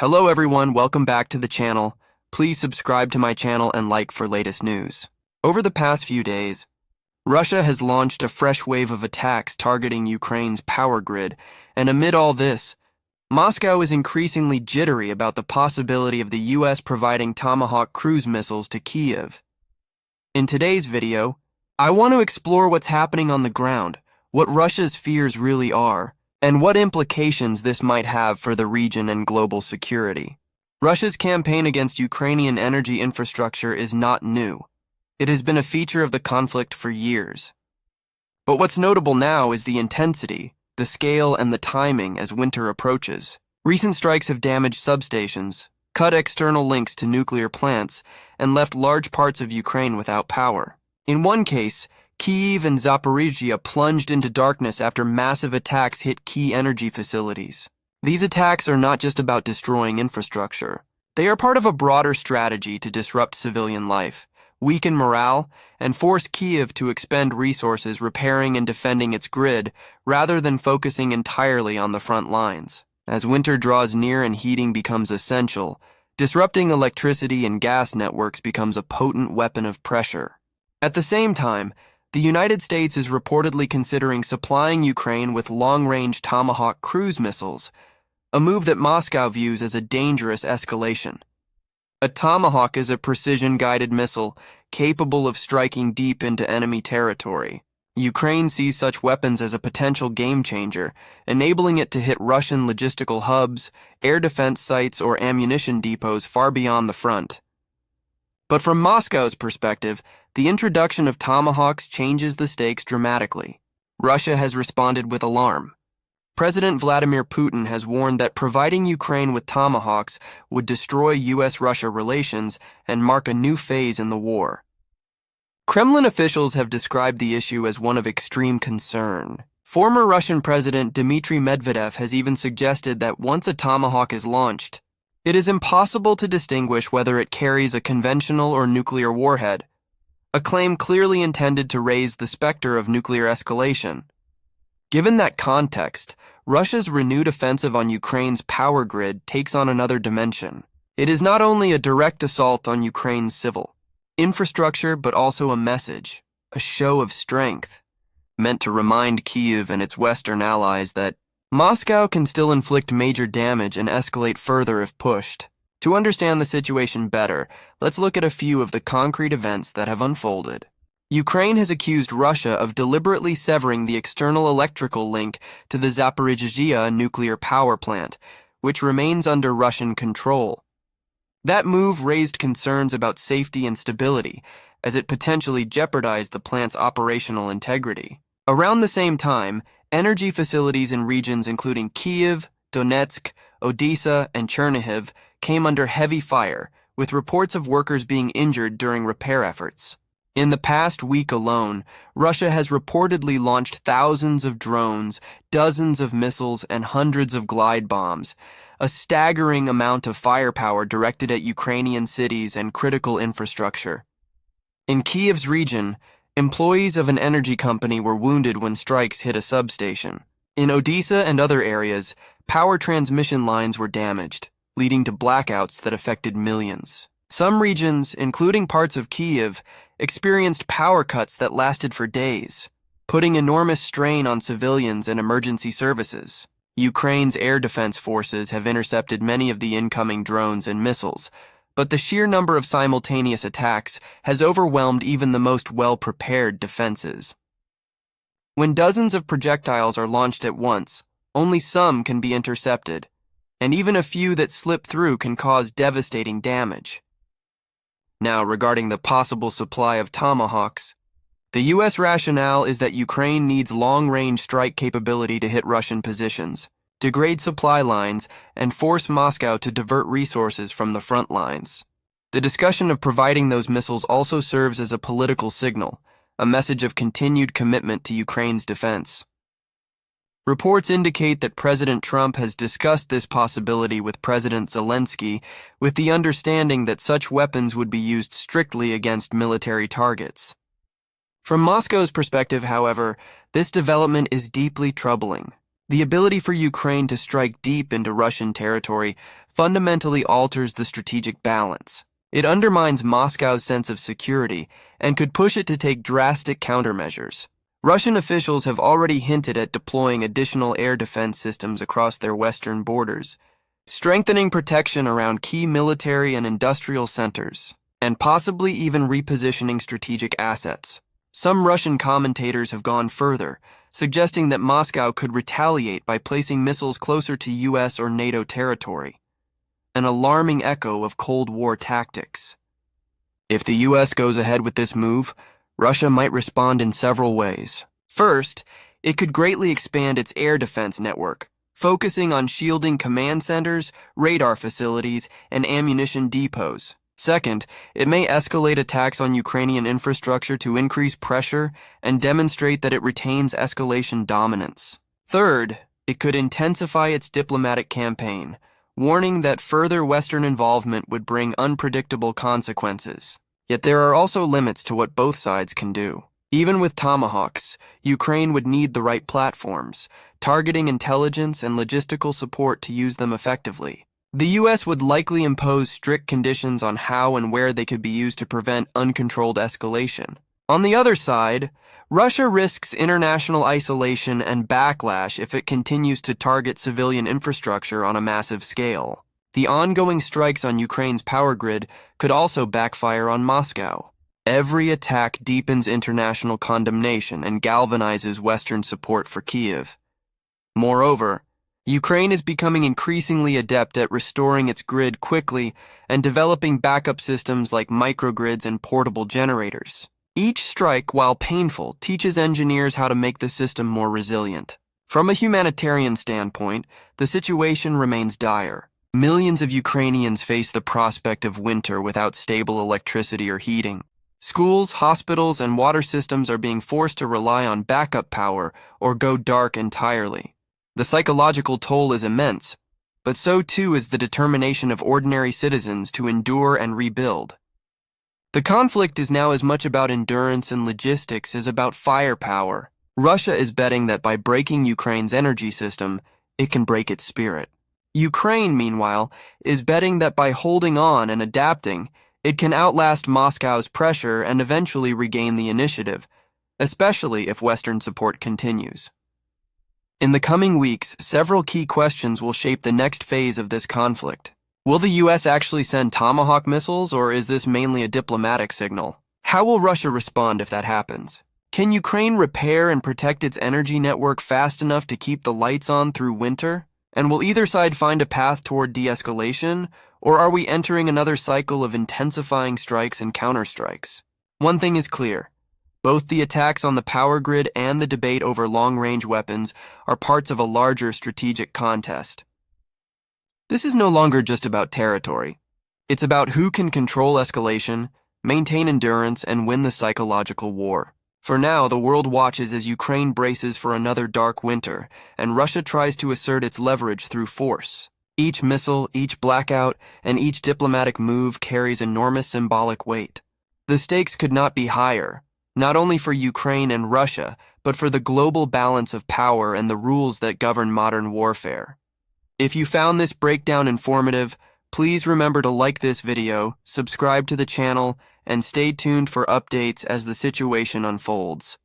Hello everyone, welcome back to the channel. Please subscribe to my channel and like for latest news. Over the past few days, Russia has launched a fresh wave of attacks targeting Ukraine's power grid, and amid all this, Moscow is increasingly jittery about the possibility of the US providing Tomahawk cruise missiles to Kyiv. In today's video, I want to explore what's happening on the ground, what Russia's fears really are, and what implications this might have for the region and global security. Russia's campaign against Ukrainian energy infrastructure is not new. It has been a feature of the conflict for years. But what's notable now is the intensity, the scale, and the timing as winter approaches. Recent strikes have damaged substations, cut external links to nuclear plants, and left large parts of Ukraine without power. In one case, Kyiv and Zaporizhzhia plunged into darkness after massive attacks hit key energy facilities. These attacks are not just about destroying infrastructure. They are part of a broader strategy to disrupt civilian life, weaken morale, and force Kyiv to expend resources repairing and defending its grid rather than focusing entirely on the front lines. As winter draws near and heating becomes essential, disrupting electricity and gas networks becomes a potent weapon of pressure. At the same time, the United States is reportedly considering supplying Ukraine with long-range Tomahawk cruise missiles, a move that Moscow views as a dangerous escalation. A Tomahawk is a precision-guided missile capable of striking deep into enemy territory. Ukraine sees such weapons as a potential game-changer, enabling it to hit Russian logistical hubs, air defense sites, or ammunition depots far beyond the front. But from Moscow's perspective, the introduction of Tomahawks changes the stakes dramatically. Russia has responded with alarm. President Vladimir Putin has warned that providing Ukraine with Tomahawks would destroy US-Russia relations and mark a new phase in the war. Kremlin officials have described the issue as one of extreme concern. Former Russian President Dmitry Medvedev has even suggested that once a Tomahawk is launched, it is impossible to distinguish whether it carries a conventional or nuclear warhead, a claim clearly intended to raise the specter of nuclear escalation. Given that context, Russia's renewed offensive on Ukraine's power grid takes on another dimension. It is not only a direct assault on Ukraine's civil infrastructure, but also a message, a show of strength, meant to remind Kyiv and its Western allies that Moscow can still inflict major damage and escalate further if pushed. To understand the situation better, let's look at a few of the concrete events that have unfolded. Ukraine has accused Russia of deliberately severing the external electrical link to the Zaporizhzhia nuclear power plant, which remains under Russian control. That move raised concerns about safety and stability, as it potentially jeopardized the plant's operational integrity. Around the same time, energy facilities in regions including Kyiv, Donetsk, Odesa, and Chernihiv came under heavy fire, with reports of workers being injured during repair efforts. In the past week alone, Russia has reportedly launched thousands of drones, dozens of missiles, and hundreds of glide bombs, a staggering amount of firepower directed at Ukrainian cities and critical infrastructure. In Kyiv's region, employees of an energy company were wounded when strikes hit a substation. In Odesa and other areas, power transmission lines were damaged, leading to blackouts that affected millions. Some regions, including parts of Kyiv, experienced power cuts that lasted for days, putting enormous strain on civilians and emergency services. Ukraine's air defense forces have intercepted many of the incoming drones and missiles, but the sheer number of simultaneous attacks has overwhelmed even the most well-prepared defenses. When dozens of projectiles are launched at once, only some can be intercepted, and even a few that slip through can cause devastating damage. Now, regarding the possible supply of Tomahawks, the U.S. rationale is that Ukraine needs long-range strike capability to hit Russian positions, degrade supply lines, and force Moscow to divert resources from the front lines. The discussion of providing those missiles also serves as a political signal, a message of continued commitment to Ukraine's defense. Reports indicate that President Trump has discussed this possibility with President Zelensky, with the understanding that such weapons would be used strictly against military targets. From Moscow's perspective, however, this development is deeply troubling. The ability for Ukraine to strike deep into Russian territory fundamentally alters the strategic balance. It undermines Moscow's sense of security and could push it to take drastic countermeasures. Russian officials have already hinted at deploying additional air defense systems across their western borders, strengthening protection around key military and industrial centers, and possibly even repositioning strategic assets. Some Russian commentators have gone further, suggesting that Moscow could retaliate by placing missiles closer to US or NATO territory, an alarming echo of Cold War tactics. If the US goes ahead with this move, Russia might respond in several ways. First, it could greatly expand its air defense network, focusing on shielding command centers, radar facilities, and ammunition depots. Second, it may escalate attacks on Ukrainian infrastructure to increase pressure and demonstrate that it retains escalation dominance. Third, it could intensify its diplomatic campaign, warning that further Western involvement would bring unpredictable consequences. Yet there are also limits to what both sides can do. Even with Tomahawks, Ukraine would need the right platforms, targeting intelligence and logistical support to use them effectively. The US would likely impose strict conditions on how and where they could be used to prevent uncontrolled escalation. On the other side, Russia risks international isolation and backlash if it continues to target civilian infrastructure on a massive scale. The ongoing strikes on Ukraine's power grid could also backfire on Moscow. Every attack deepens international condemnation and galvanizes Western support for Kyiv. Moreover, Ukraine is becoming increasingly adept at restoring its grid quickly and developing backup systems like microgrids and portable generators. Each strike, while painful, teaches engineers how to make the system more resilient. From a humanitarian standpoint, the situation remains dire. Millions of Ukrainians face the prospect of winter without stable electricity or heating. Schools, hospitals, and water systems are being forced to rely on backup power or go dark entirely. The psychological toll is immense, but so too is the determination of ordinary citizens to endure and rebuild. The conflict is now as much about endurance and logistics as about firepower. Russia is betting that by breaking Ukraine's energy system, it can break its spirit. Ukraine, meanwhile, is betting that by holding on and adapting, it can outlast Moscow's pressure and eventually regain the initiative, especially if Western support continues. In the coming weeks, several key questions will shape the next phase of this conflict. Will the US actually send Tomahawk missiles, or is this mainly a diplomatic signal? How will Russia respond if that happens? Can Ukraine repair and protect its energy network fast enough to keep the lights on through winter? And will either side find a path toward de-escalation, or are we entering another cycle of intensifying strikes and counterstrikes? One thing is clear. Both the attacks on the power grid and the debate over long-range weapons are parts of a larger strategic contest. This is no longer just about territory. It's about who can control escalation, maintain endurance, and win the psychological war. For now, the world watches as Ukraine braces for another dark winter, and Russia tries to assert its leverage through force. Each missile, each blackout, and each diplomatic move carries enormous symbolic weight. The stakes could not be higher, not only for Ukraine and Russia, but for the global balance of power and the rules that govern modern warfare. If you found this breakdown informative, please remember to like this video, subscribe to the channel, and stay tuned for updates as the situation unfolds.